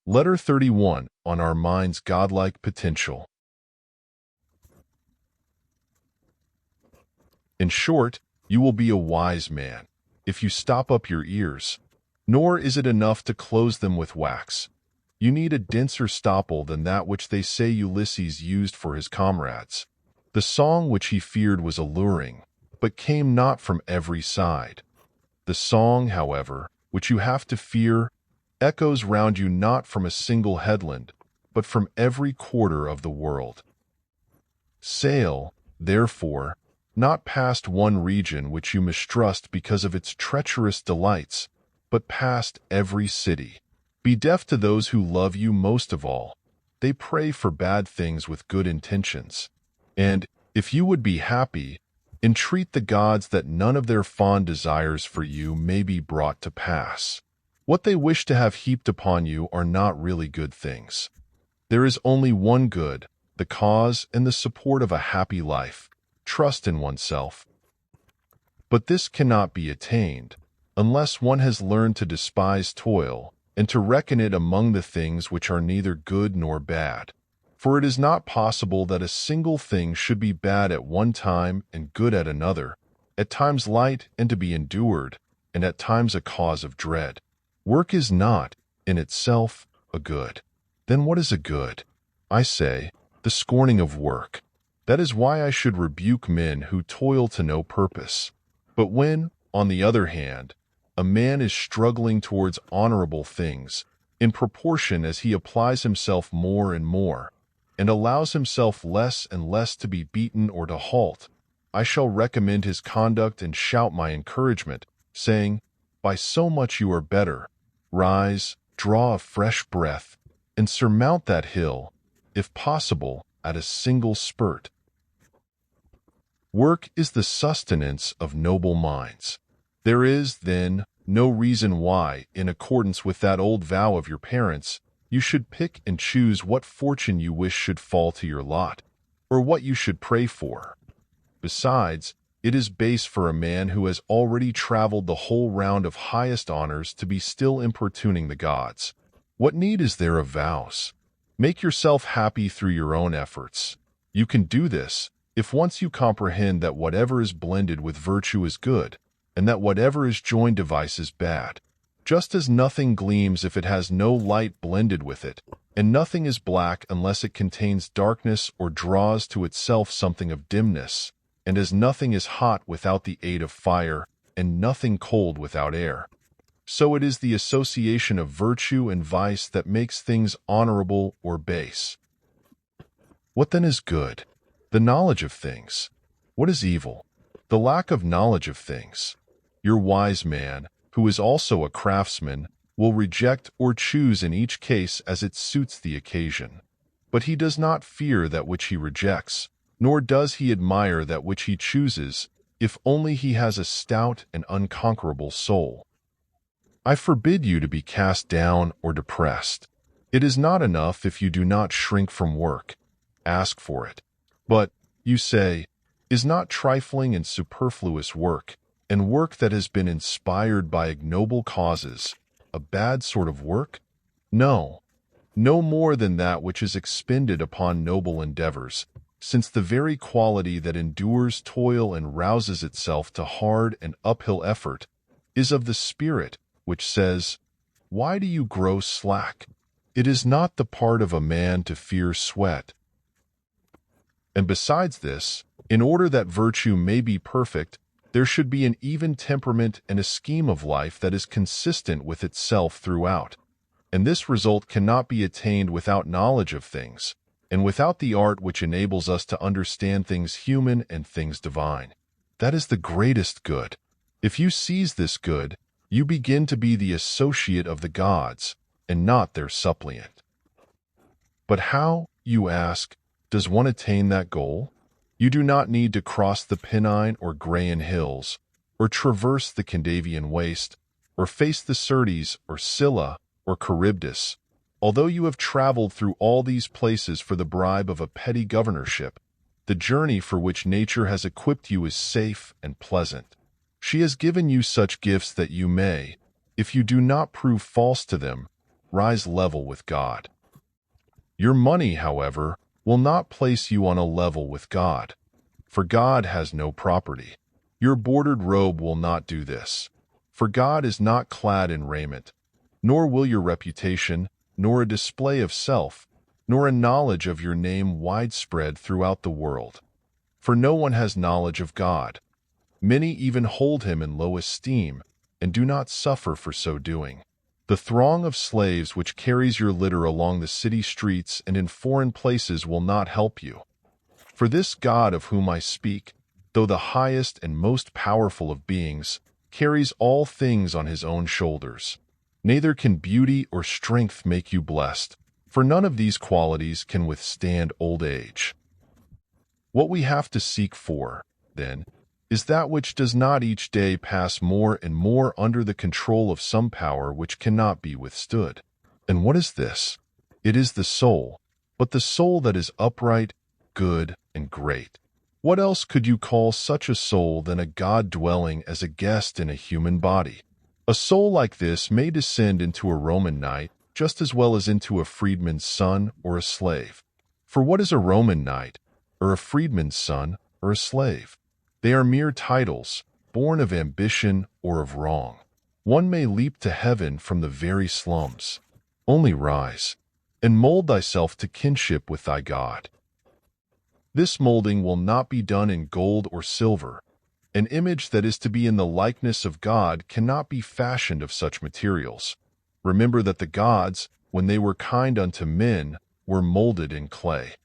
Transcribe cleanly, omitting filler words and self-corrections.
Letter 31 on our mind's godlike potential. In short, you will be a wise man if you stop up your ears, nor is it enough to close them with wax. You need a denser stopple than that which they say Ulysses used for his comrades. The song which he feared was alluring, but came not from every side. The song, however, which you have to fear, echoes round you not from a single headland, but from every quarter of the world. Sail, therefore, not past one region which you mistrust because of its treacherous delights, but past every city. Be deaf to those who love you most of all. They pray for bad things with good intentions. And, if you would be happy, entreat the gods that none of their fond desires for you may be brought to pass. What they wish to have heaped upon you are not really good things. There is only one good, the cause and the support of a happy life, trust in oneself. But this cannot be attained unless one has learned to despise toil and to reckon it among the things which are neither good nor bad. For it is not possible that a single thing should be bad at one time and good at another, at times light and to be endured, and at times a cause of dread. Work is not, in itself, a good. Then what is a good? I say, the scorning of work. That is why I should rebuke men who toil to no purpose. But when, on the other hand, a man is struggling towards honorable things, in proportion as he applies himself more and more, and allows himself less and less to be beaten or to halt, I shall recommend his conduct and shout my encouragement, saying, by so much you are better. Rise, draw a fresh breath, and surmount that hill, if possible, at a single spurt. Work is the sustenance of noble minds. There is, then, no reason why, in accordance with that old vow of your parents, you should pick and choose what fortune you wish should fall to your lot, or what you should pray for. Besides, it is base for a man who has already traveled the whole round of highest honors to be still importuning the gods. What need is there of vows? Make yourself happy through your own efforts. You can do this, if once you comprehend that whatever is blended with virtue is good, and that whatever is joined to vice is bad. Just as nothing gleams if it has no light blended with it, and nothing is black unless it contains darkness or draws to itself something of dimness, and as nothing is hot without the aid of fire, and nothing cold without air. So it is the association of virtue and vice that makes things honorable or base. What then is good? The knowledge of things. What is evil? The lack of knowledge of things. Your wise man, who is also a craftsman, will reject or choose in each case as it suits the occasion. But he does not fear that which he rejects, nor does he admire that which he chooses, if only he has a stout and unconquerable soul. I forbid you to be cast down or depressed. It is not enough if you do not shrink from work. Ask for it. But, you say, is not trifling and superfluous work, and work that has been inspired by ignoble causes, a bad sort of work? No, no more than that which is expended upon noble endeavors, since the very quality that endures toil and rouses itself to hard and uphill effort is of the spirit which says, why do you grow slack? It is not the part of a man to fear sweat. And besides this, in order that virtue may be perfect, there should be an even temperament and a scheme of life that is consistent with itself throughout. And this result cannot be attained without knowledge of things, and without the art which enables us to understand things human and things divine. That is the greatest good. If you seize this good, you begin to be the associate of the gods, and not their suppliant. But how, you ask, does one attain that goal? You do not need to cross the Pennine or Grayan hills, or traverse the Candavian waste, or face the Syrtes or Scylla or Charybdis. Although you have traveled through all these places for the bribe of a petty governorship, the journey for which nature has equipped you is safe and pleasant. She has given you such gifts that you may, if you do not prove false to them, rise level with God. Your money, however, will not place you on a level with God, for God has no property. Your bordered robe will not do this, for God is not clad in raiment, nor will your reputation, nor a display of self, nor a knowledge of your name widespread throughout the world. For no one has knowledge of God. Many even hold him in low esteem, and do not suffer for so doing. The throng of slaves which carries your litter along the city streets and in foreign places will not help you. For this God of whom I speak, though the highest and most powerful of beings, carries all things on his own shoulders. Neither can beauty or strength make you blessed, for none of these qualities can withstand old age. What we have to seek for, then, is that which does not each day pass more and more under the control of some power which cannot be withstood. And what is this? It is the soul, but the soul that is upright, good, and great. What else could you call such a soul than a God dwelling as a guest in a human body? A soul like this may descend into a Roman knight just as well as into a freedman's son or a slave. For what is a Roman knight, or a freedman's son, or a slave? They are mere titles, born of ambition or of wrong. One may leap to heaven from the very slums. Only rise, and mold thyself to kinship with thy God. This molding will not be done in gold or silver. An image that is to be in the likeness of God cannot be fashioned of such materials. Remember that the gods, when they were kind unto men, were molded in clay.